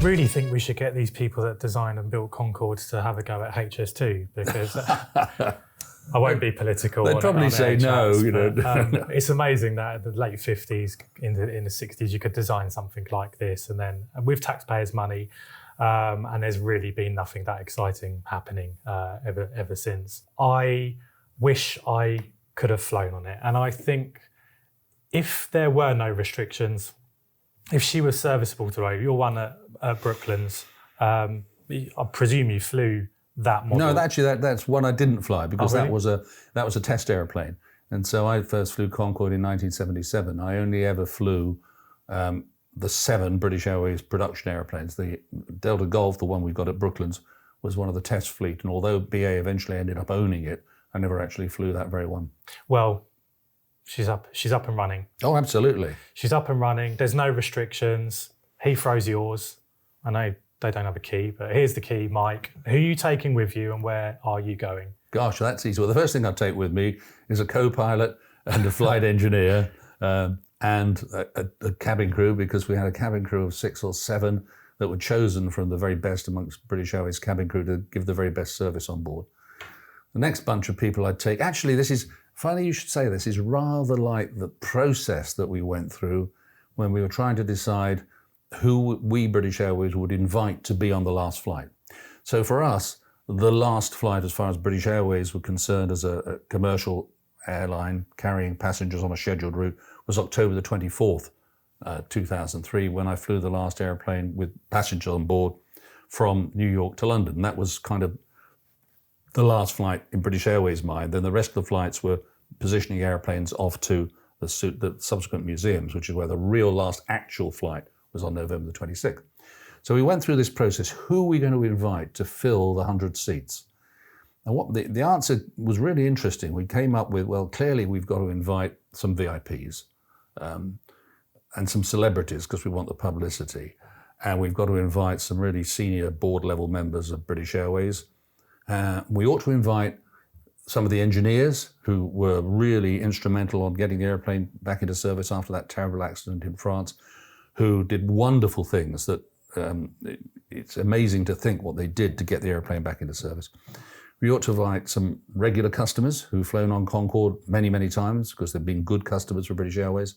really think we should get these people that designed and built Concords to have a go at HS2, because I won't be political. They'd probably say no, but, it's amazing that in the late 50s, in the 60s, you could design something like this, and then with taxpayers' money, and there's really been nothing that exciting happening ever since. I wish I could have flown on it, and I think if there were no restrictions, if she was serviceable to over, you're one at Brooklands, I presume you flew that model. No, actually, that's one I didn't fly, because really? that was a test airplane. And so I first flew Concorde in 1977. I only ever flew the 7 British Airways production airplanes. The Delta Golf, the one we got at Brooklands, was one of the test fleet. And although BA eventually ended up owning it, I never actually flew that very one. Well, she's up and running. Oh, absolutely. She's up and running. There's no restrictions. Heathrow's yours. I know they don't have a key, but here's the key, Mike. Who are you taking with you, and where are you going? Gosh, that's easy. Well, the first thing I'd take with me is a co-pilot and a flight engineer and a cabin crew, because we had a cabin crew of 6 or 7 that were chosen from the very best amongst British Airways cabin crew to give the very best service on board. The next bunch of people I'd take, actually, this is, funny you should say this, is rather like the process that we went through when we were trying to decide who we, British Airways, would invite to be on the last flight. So for us, the last flight, as far as British Airways were concerned as a commercial airline carrying passengers on a scheduled route, was October the 24th, 2003, when I flew the last airplane with passengers on board from New York to London. And that was kind of the last flight in British Airways' mind. Then the rest of the flights were positioning airplanes off to the subsequent museums, which is where the real last actual flight was on November the 26th. So we went through this process. Who are we going to invite to fill the 100 seats? And what the answer was really interesting. We came up with, well, clearly we've got to invite some VIPs and some celebrities, because we want the publicity. And we've got to invite some really senior board level members of British Airways. We ought to invite some of the engineers who were really instrumental on getting the airplane back into service after that terrible accident in France, who did wonderful things that it's amazing to think what they did to get the airplane back into service. We ought to invite some regular customers who've flown on Concorde many, many times, because they've been good customers for British Airways.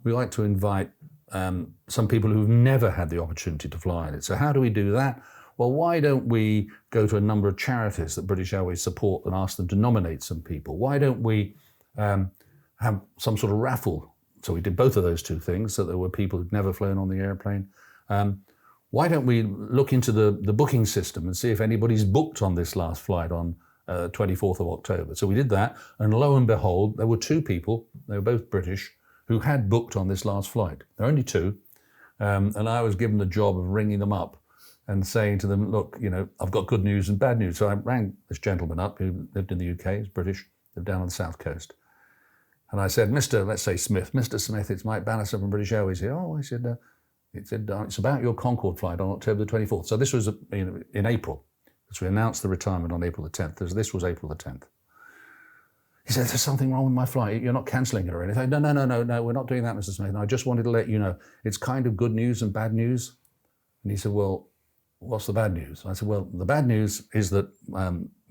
We like to invite some people who've never had the opportunity to fly in it. So how do we do that? Well, why don't we go to a number of charities that British Airways support and ask them to nominate some people? Why don't we have some sort of raffle? So we did both of those two things, so there were people who'd never flown on the airplane. Why don't we look into the booking system and see if anybody's booked on this last flight on 24th of October? So we did that, and lo and behold, there were 2 people, they were both British, who had booked on this last flight. There were only 2, and I was given the job of ringing them up and saying to them, look, I've got good news and bad news. So I rang this gentleman up who lived in the UK, he's British, lived down on the south coast. And I said, let's say Smith, Mr. Smith, it's Mike Bannister from British Airways here. Oh, I said, it's about your Concorde flight on October the 24th. So this was in April, because we announced the retirement on April the 10th. This was April the 10th. He said, there's something wrong with my flight. You're not cancelling it or anything. No, we're not doing that, Mr. Smith. And I just wanted to let you know, it's kind of good news and bad news. And he said, well, what's the bad news? I said, well, the bad news is that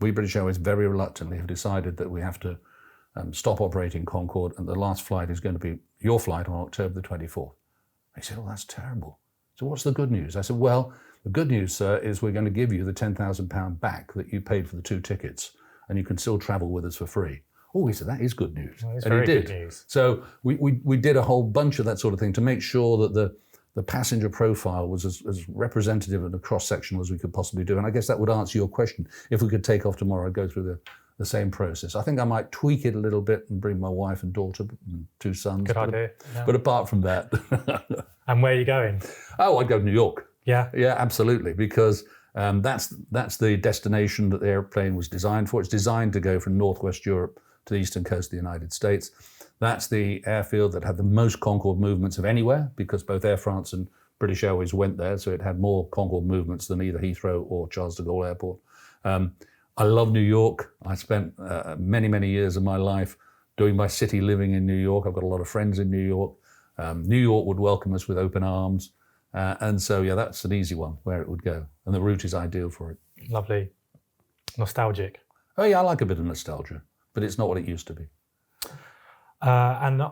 we British Airways very reluctantly have decided that we have to stop operating Concorde, and the last flight is going to be your flight on October the 24th. He said, oh, that's terrible. So what's the good news? I said, well, the good news, sir, is we're going to give you the £10,000 back that you paid for the 2 tickets, and you can still travel with us for free. Oh, he said, that is good news. Well, and he did. Good news. So we did a whole bunch of that sort of thing to make sure that the passenger profile was as representative and a cross-sectional as we could possibly do. And I guess that would answer your question. If we could take off tomorrow and go through the same process. I think I might tweak it a little bit and bring my wife and daughter and 2 sons. Good idea. Yeah. But apart from that... And where are you going? Oh, I'd go to New York. Yeah? Yeah, absolutely, because that's the destination that the airplane was designed for. It's designed to go from Northwest Europe to the eastern coast of the United States. That's the airfield that had the most Concorde movements of anywhere, because both Air France and British Airways went there, so it had more Concorde movements than either Heathrow or Charles de Gaulle Airport. I love New York. I spent many, many years of my life doing my city living in New York. I've got a lot of friends in New York. New York would welcome us with open arms. And so, yeah, that's an easy one where it would go. And the route is ideal for it. Lovely. Nostalgic. Oh, yeah, I like a bit of nostalgia, but it's not what it used to be. And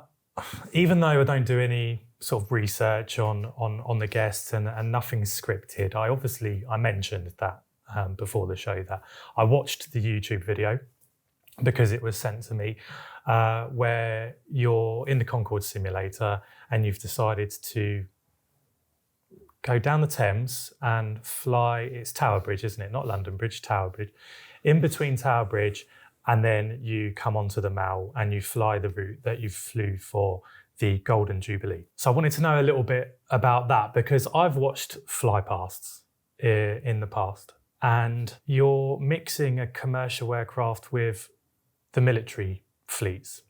even though I don't do any sort of research on the guests and nothing's scripted, I mentioned that before the show that I watched the YouTube video because it was sent to me where you're in the Concorde simulator and you've decided to go down the Thames and fly, it's Tower Bridge, isn't it? Not London Bridge, Tower Bridge. In between Tower Bridge, and then you come onto the Mall and you fly the route that you flew for the Golden Jubilee. So I wanted to know a little bit about that because I've watched flypasts in the past, and you're mixing a commercial aircraft with the military fleets.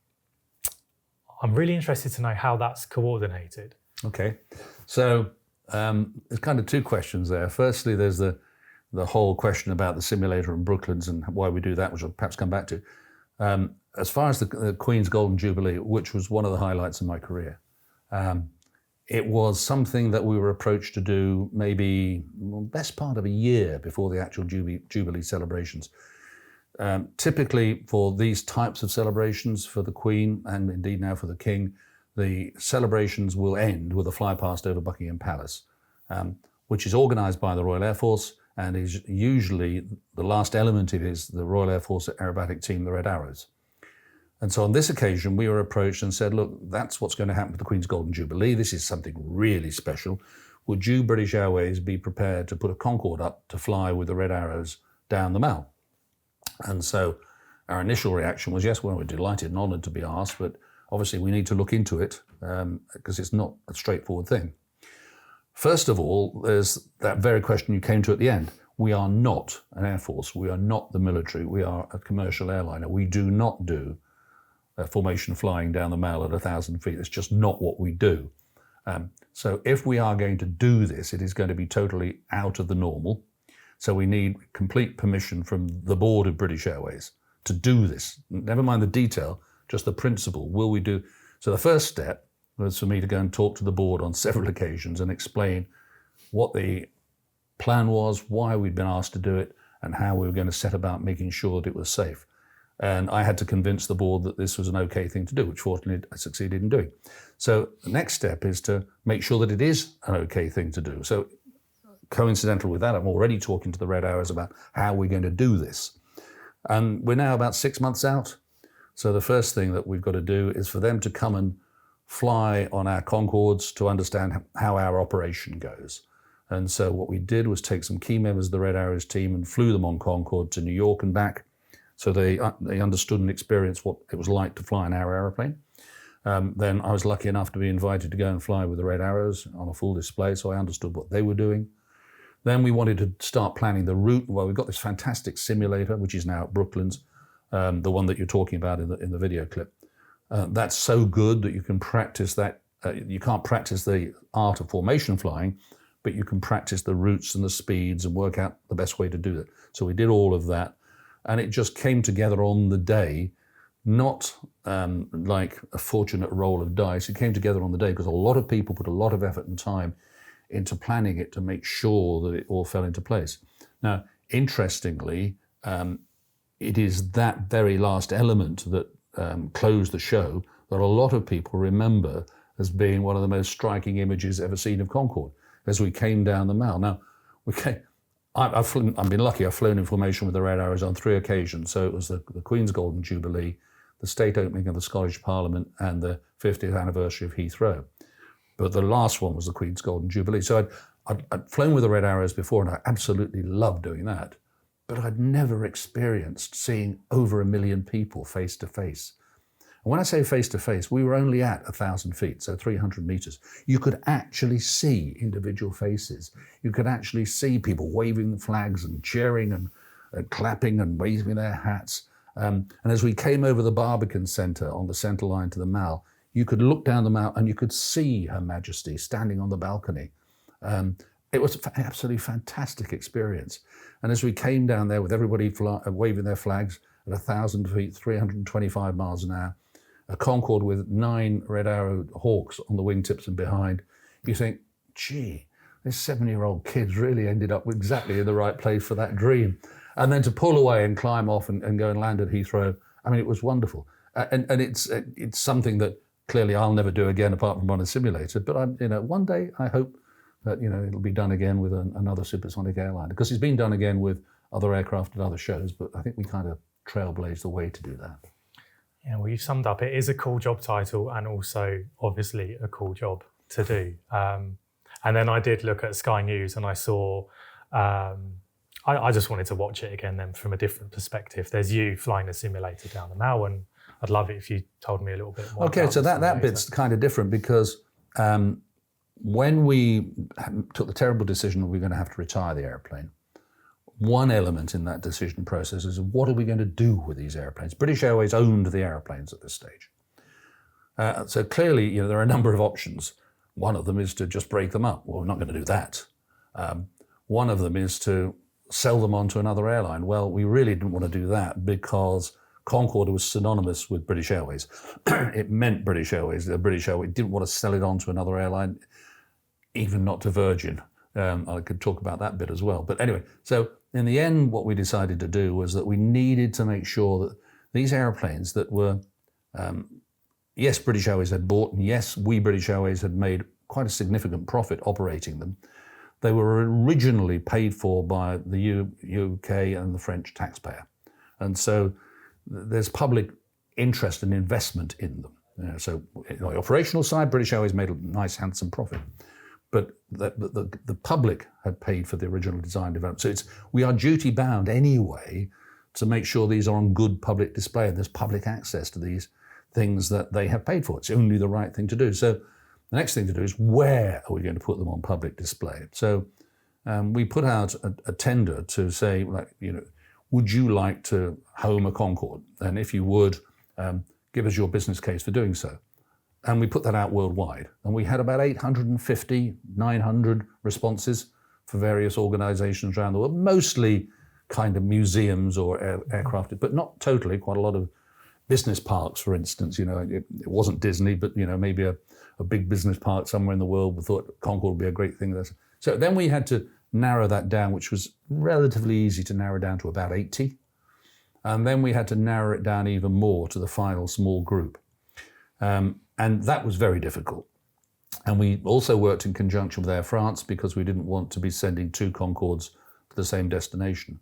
I'm really interested to know how that's coordinated. Okay, so there's kind of two questions there. Firstly, there's the whole question about the simulator and Brooklands and why we do that, which I'll perhaps come back to. As far as the Queen's Golden Jubilee, which was one of the highlights of my career, it was something that we were approached to do maybe best part of a year before the actual Jubilee celebrations. Typically for these types of celebrations for the Queen and indeed now for the King, the celebrations will end with a flypast over Buckingham Palace, which is organised by the Royal Air Force and is usually the last element of it is the Royal Air Force aerobatic team, the Red Arrows. And so on this occasion, we were approached and said, look, that's what's going to happen with the Queen's Golden Jubilee. This is something really special. Would you, British Airways, be prepared to put a Concorde up to fly with the Red Arrows down the Mall? And so our initial reaction was, yes, well, we're delighted and honoured to be asked, but obviously we need to look into it because it's not a straightforward thing. First of all, there's that very question you came to at the end. We are not an Air Force. We are not the military. We are a commercial airliner. We do not do formation flying down the Mall at 1,000 feet. It's just not what we do. So if we are going to do this, it is going to be totally out of the normal. So we need complete permission from the board of British Airways to do this. Never mind the detail, just the principle. Will we do? So the first step was for me to go and talk to the board on several occasions and explain what the plan was, why we'd been asked to do it, and how we were going to set about making sure that it was safe. And I had to convince the board that this was an okay thing to do, which fortunately I succeeded in doing. So the next step is to make sure that it is an okay thing to do. So coincidental with that, I'm already talking to the Red Arrows about how we're going to do this. And we're now about 6 months out. So the first thing that we've got to do is for them to come and fly on our Concordes to understand how our operation goes. And so what we did was take some key members of the Red Arrows team and flew them on Concorde to New York and back. So they understood and experienced what it was like to fly an our aeroplane. Then I was lucky enough to be invited to go and fly with the Red Arrows on a full display, so I understood what they were doing. Then we wanted to start planning the route. Well, we've got this fantastic simulator, which is now at Brooklands, the one that you're talking about in the video clip. That's so good that you can practice that. You can't practice the art of formation flying, but you can practice the routes and the speeds and work out the best way to do it. So we did all of that. And it just came together on the day, not like a fortunate roll of dice. It came together on the day because a lot of people put a lot of effort and time into planning it to make sure that it all fell into place. Now, interestingly, it is that very last element that closed the show that a lot of people remember as being one of the most striking images ever seen of Concorde as we came down the Mall. Now, I've been lucky. I've flown in formation with the Red Arrows on 3 occasions. So it was the Queen's Golden Jubilee, the state opening of the Scottish Parliament, and the 50th anniversary of Heathrow. But the last one was the Queen's Golden Jubilee. So I'd flown with the Red Arrows before, and I absolutely loved doing that. But I'd never experienced seeing over 1 million people face to face. And when I say face to face, we were only at 1,000 feet, so 300 meters. You could actually see individual faces. You could actually see people waving flags and cheering and clapping and waving their hats. And as we came over the Barbican Centre on the centre line to the Mall, you could look down the Mall and you could see Her Majesty standing on the balcony. It was an absolutely fantastic experience. And as we came down there with everybody waving their flags at 1,000 feet, 325 miles an hour, a Concorde with 9 Red Arrow Hawks on the wingtips and behind, you think, gee, this 7-year-old kid's really ended up exactly in the right place for that dream. And then to pull away and climb off and go and land at Heathrow, I mean, it was wonderful. And it's something that clearly I'll never do again apart from on a simulator. But one day I hope that it'll be done again with another supersonic airline, because it's been done again with other aircraft at other shows. But I think we kind of trailblazed the way to do that. Yeah, well, you've summed up. It is a cool job title and also obviously a cool job to do. And then I did look at Sky News and I saw, I just wanted to watch it again then from a different perspective. There's you flying a simulator down the Mall, and I'd love it if you told me a little bit more. Okay, so that bit's kind of different, because when we took the terrible decision that we were going to have to retire the airplane, one element in that decision process is what are we going to do with these airplanes? British Airways owned the airplanes at this stage. So clearly, there are a number of options. One of them is to just break them up. Well, we're not going to do that. One of them is to sell them on to another airline. Well, we really didn't want to do that because Concorde was synonymous with British Airways. It meant British Airways. The British Airways didn't want to sell it on to another airline, even not to Virgin. I could talk about that bit as well. But anyway, so in the end, what we decided to do was that we needed to make sure that these airplanes that were, yes, British Airways had bought, and yes, we British Airways had made quite a significant profit operating them. They were originally paid for by the UK and the French taxpayer. And so there's public interest and investment in them. So on the operational side, British Airways made a nice, handsome profit. But the public had paid for the original design development. So we are duty bound anyway to make sure these are on good public display and there's public access to these things that they have paid for. It's only the right thing to do. So the next thing to do is, where are we going to put them on public display? So we put out a tender to say, would you like to home a Concorde? And if you would, give us your business case for doing so. And we put that out worldwide. And we had about 850, 900 responses for various organizations around the world, mostly kind of museums or aircraft, but not totally, quite a lot of business parks, for instance. It wasn't Disney, but maybe a big business park somewhere in the world. We thought Concorde would be a great thing. So then we had to narrow that down, which was relatively easy to narrow down to about 80. And then we had to narrow it down even more to the final small group. And that was very difficult. And we also worked in conjunction with Air France because we didn't want to be sending 2 Concordes to the same destination.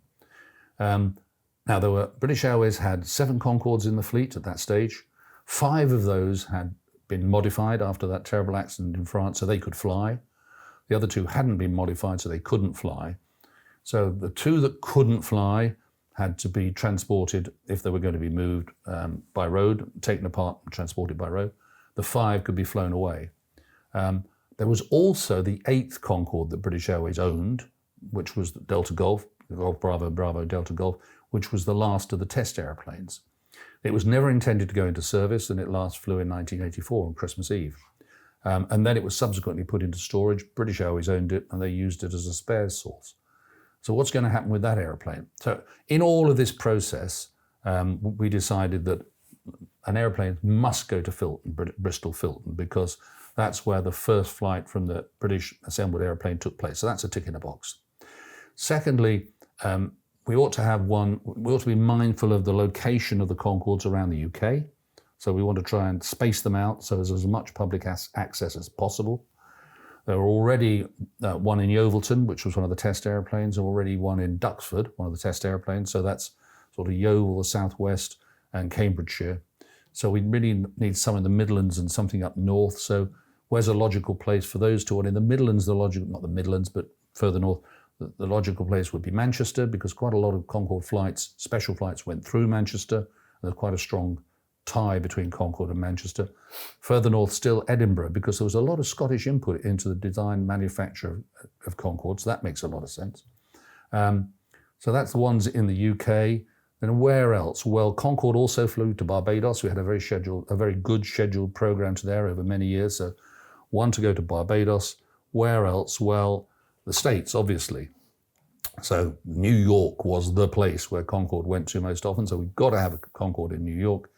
Now, British Airways had 7 Concordes in the fleet at that stage. 5 of those had been modified after that terrible accident in France, so they could fly. The other 2 hadn't been modified, so they couldn't fly. So the 2 that couldn't fly had to be transported, if they were going to be moved by road, taken apart and transported by road. The 5 could be flown away. There was also the 8th Concorde that British Airways owned, which was the Delta Golf, Golf Bravo, Bravo, Delta Golf, which was the last of the test airplanes. It was never intended to go into service, and it last flew in 1984 on Christmas Eve. And then it was subsequently put into storage. British Airways owned it, and they used it as a spares source. So what's going to happen with that airplane? So in all of this process, we decided that an airplane must go to Filton, Bristol Filton, because that's where the first flight from the British assembled airplane took place. So that's a tick in a box. Secondly, we ought to be mindful of the location of the Concordes around the UK. So we want to try and space them out so there's as much public access as possible. There were already one in Yeovilton, which was one of the test airplanes, already one in Duxford, one of the test airplanes. So that's sort of Yeovil, the southwest, and Cambridgeshire. So we really need some in the Midlands and something up north. So where's a logical place for those 2? And in the Midlands, not the Midlands, but further north, the logical place would be Manchester, because quite a lot of Concorde flights, special flights, went through Manchester. There's quite a strong tie between Concorde and Manchester. Further north still, Edinburgh, because there was a lot of Scottish input into the design manufacture of Concorde, so that makes a lot of sense. So that's the ones in the UK. Then where else? Well, Concorde also flew to Barbados. We had a very good scheduled program to there over many years. So one to go to Barbados. Where else? Well, the States, obviously. So New York was the place where Concorde went to most often. So we've got to have a Concorde in New York.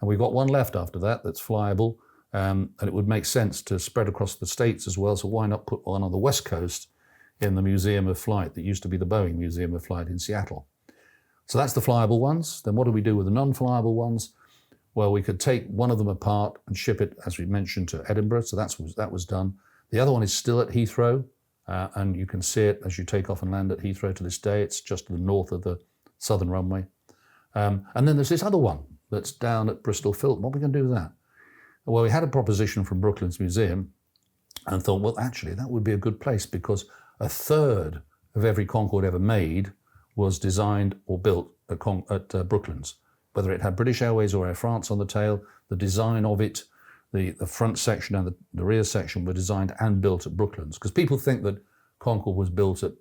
And we've got one left after that that's flyable. And it would make sense to spread across the States as well. So why not put one on the West Coast in the Museum of Flight that used to be the Boeing Museum of Flight in Seattle? So that's the flyable ones. Then what do we do with the non-flyable ones? Well, we could take one of them apart and ship it, as we mentioned, to Edinburgh. So that was done. The other one is still at Heathrow, and you can see it as you take off and land at Heathrow to this day. It's just to the north of the southern runway. And then there's this other one that's down at Bristol Filton. What are we going to do with that? Well, we had a proposition from Brooklands Museum and thought, well, actually, that would be a good place because a third of every Concorde ever made was designed or built at Brooklands. Whether it had British Airways or Air France on the tail, the design of it, the front section and the rear section were designed and built at Brooklands. Because people think that Concorde was built at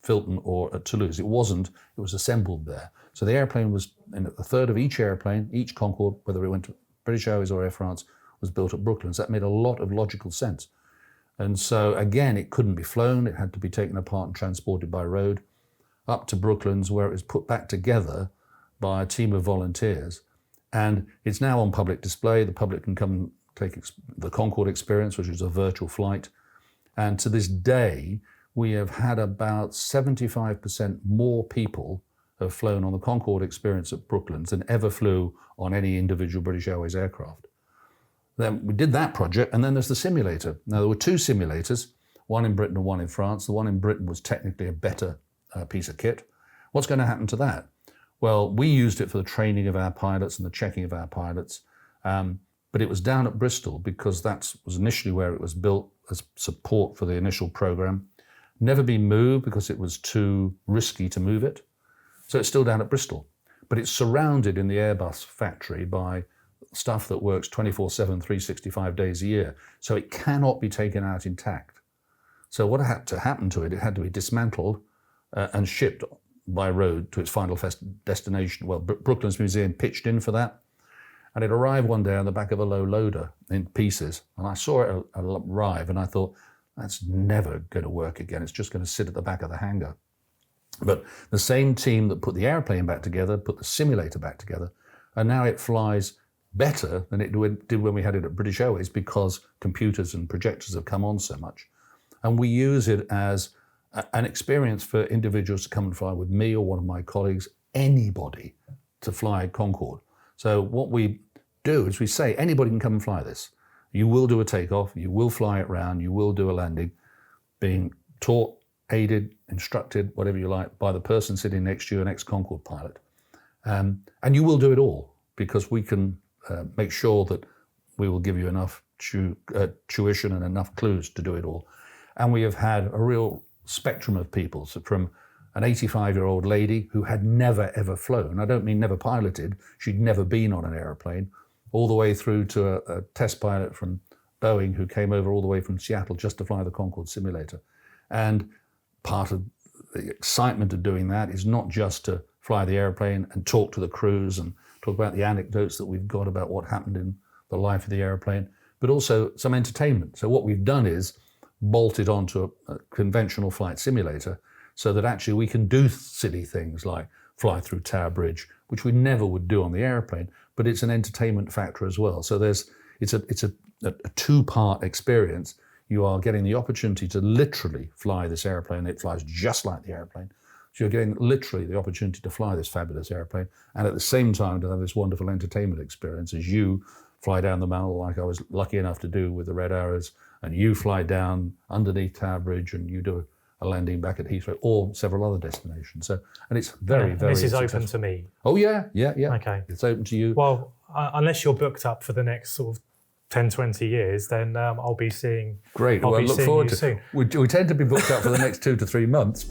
Filton or at Toulouse. It wasn't, it was assembled there. So the airplane was, in a third of each airplane, each Concorde, whether it went to British Airways or Air France, was built at Brooklands. That made a lot of logical sense. And so again, it couldn't be flown. It had to be taken apart and transported by road up to Brooklands, where it was put back together by a team of volunteers. And it's now on public display. The public can come and take the Concorde experience, which is a virtual flight. And to this day, we have had about 75% more people have flown on the Concorde experience at Brooklands than ever flew on any individual British Airways aircraft. Then we did that project, and then there's the simulator. Now, there were two simulators, one in Britain and one in France. The one in Britain was technically a better piece of kit. What's going to happen to that? Well, we used it for the training of our pilots and the checking of our pilots, but it was down at Bristol because that was initially where it was built as support for the initial program. Never been moved because it was too risky to move it. So it's still down at Bristol, but it's surrounded in the Airbus factory by stuff that works 24/7, 365 days a year. So it cannot be taken out intact. So what had to happen to it, it had to be dismantled and shipped by road to its final destination. Well, Brooklands Museum pitched in for that. And it arrived one day on the back of a low loader in pieces. And I saw it arrive and I thought, that's never going to work again. It's just going to sit at the back of the hangar. But the same team that put the airplane back together, put the simulator back together, and now it flies better than it did when we had it at British Airways because computers and projectors have come on so much. And we use it as an experience for individuals to come and fly with me or one of my colleagues, anybody, to fly Concorde. So what we do is we say, anybody can come and fly this. You will do a takeoff, you will fly it round, you will do a landing, being taught, aided, instructed, whatever you like, by the person sitting next to you, an ex-Concorde pilot. And you will do it all because we can make sure that we will give you enough tuition and enough clues to do it all. And we have had a real spectrum of people, so from an 85-year-old lady who had never, ever flown. I don't mean never piloted. She'd never been on an airplane, all the way through to a test pilot from Boeing who came over all the way from Seattle just to fly the Concorde simulator. And part of the excitement of doing that is not just to fly the airplane and talk to the crews and talk about the anecdotes that we've got about what happened in the life of the airplane, but also some entertainment. So what we've done is bolted onto a conventional flight simulator so that actually we can do silly things like fly through Tower Bridge, which we never would do on the airplane, but it's an entertainment factor as well. So it's a two-part experience. You are getting the opportunity to literally fly this airplane. It flies just like the airplane. So you're getting literally the opportunity to fly this fabulous airplane and at the same time to have this wonderful entertainment experience as you fly down the Mall like I was lucky enough to do with the Red Arrows, and you fly down underneath Tower Bridge and you do a landing back at Heathrow or several other destinations. So, and it's very, very This is successful. open to me. Oh yeah. Okay. It's open to you. Well, unless you're booked up for the next sort of 10, 20 years, then I'll be seeing. Great. I'll well, be look seeing forward you to soon. We tend to be booked up for the next 2 to 3 months.